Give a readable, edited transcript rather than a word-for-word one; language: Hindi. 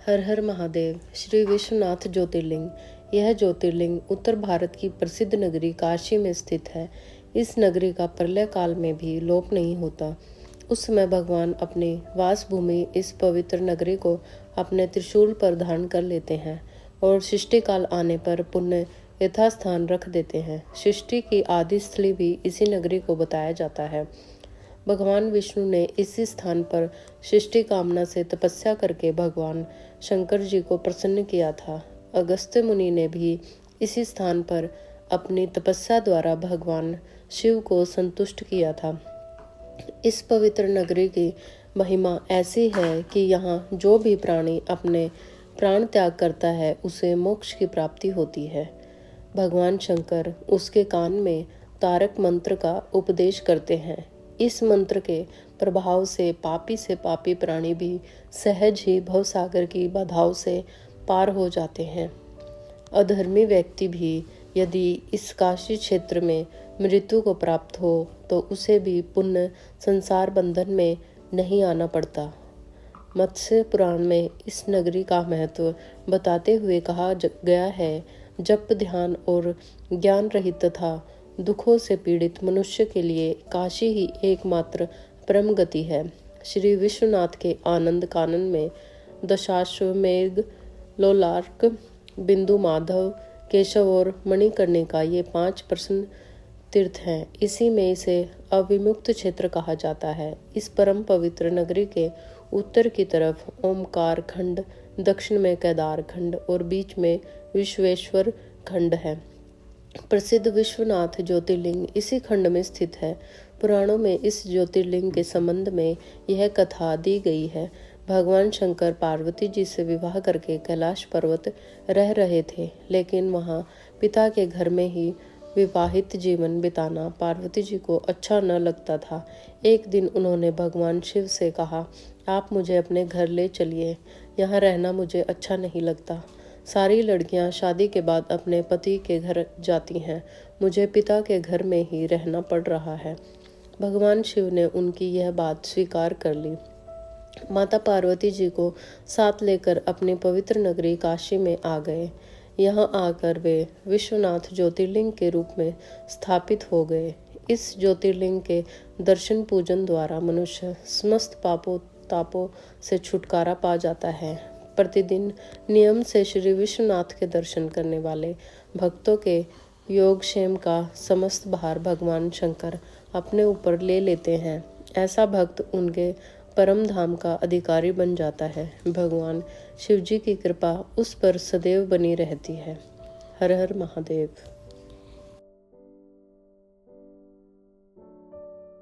हर हर महादेव। श्री विश्वनाथ ज्योतिर्लिंग। यह ज्योतिर्लिंग उत्तर भारत की प्रसिद्ध नगरी काशी में स्थित है। इस नगरी का प्रलय काल में भी लोप नहीं होता। उस समय भगवान अपनी वास भूमि इस पवित्र नगरी को अपने त्रिशूल पर धारण कर लेते हैं और सृष्टि काल आने पर पुण्य यथास्थान रख देते हैं। सृष्टि की आदि स्थली भी इसी नगरी को बताया जाता है। भगवान विष्णु ने इसी स्थान पर सृष्टि कामना से तपस्या करके भगवान शंकर जी को प्रसन्न किया था। अगस्त्य मुनि ने भी इसी स्थान पर अपनी तपस्या द्वारा भगवान शिव को संतुष्ट किया था। इस पवित्र नगरी की महिमा ऐसी है कि यहाँ जो भी प्राणी अपने प्राण त्याग करता है उसे मोक्ष की प्राप्ति होती है। भगवान शंकर उसके कान में तारक मंत्र का उपदेश करते हैं। इस मंत्र के प्रभाव से पापी प्राणी भी सहज ही भवसागर की बाधाओं से पार हो जाते हैं। अधर्मी व्यक्ति भी यदि इस काशी क्षेत्र में मृत्यु को प्राप्त हो तो उसे भी पुण्य संसार बंधन में नहीं आना पड़ता। मत्स्य पुराण में इस नगरी का महत्व बताते हुए कहा गया है, जप ध्यान और ज्ञान रहित तथा दुखों से पीड़ित मनुष्य के लिए काशी ही एकमात्र परम गति है। श्री विश्वनाथ के आनंद कानन में दशाश्वमेध, लोलार्क, बिंदु माधव, केशव और मणिकर्णिका ये 5 प्रसिद्ध तीर्थ हैं। इसी में इसे अविमुक्त क्षेत्र कहा जाता है। इस परम पवित्र नगरी के उत्तर की तरफ ओमकार खंड, दक्षिण में केदार खंड और बीच में विश्वेश्वर खंड है। प्रसिद्ध विश्वनाथ ज्योतिर्लिंग इसी खंड में स्थित है। पुराणों में इस ज्योतिर्लिंग के संबंध में यह कथा दी गई है। भगवान शंकर पार्वती जी से विवाह करके कैलाश पर्वत रह रहे थे, लेकिन वहां पिता के घर में ही विवाहित जीवन बिताना पार्वती जी को अच्छा न लगता था। एक दिन उन्होंने भगवान शिव से कहा, आप मुझे अपने घर ले चलिए, यहाँ रहना मुझे अच्छा नहीं लगता। सारी लड़कियां शादी के बाद अपने पति के घर जाती हैं, मुझे पिता के घर में ही रहना पड़ रहा है। भगवान शिव ने उनकी यह बात स्वीकार कर ली। माता पार्वती जी को साथ लेकर अपनी पवित्र नगरी काशी में आ गए। यहाँ आकर वे विश्वनाथ ज्योतिर्लिंग के रूप में स्थापित हो गए। इस ज्योतिर्लिंग के दर्शन पूजन द्वारा मनुष्य समस्त पापों तापों से छुटकारा पा जाता है। प्रतिदिन नियम से श्री विश्वनाथ के दर्शन करने वाले भक्तों के योगक्षेम का समस्त भार भगवान शंकर अपने ऊपर ले लेते हैं। ऐसा भक्त उनके परम धाम का अधिकारी बन जाता है। भगवान शिव जी की कृपा उस पर सदैव बनी रहती है। हर हर महादेव।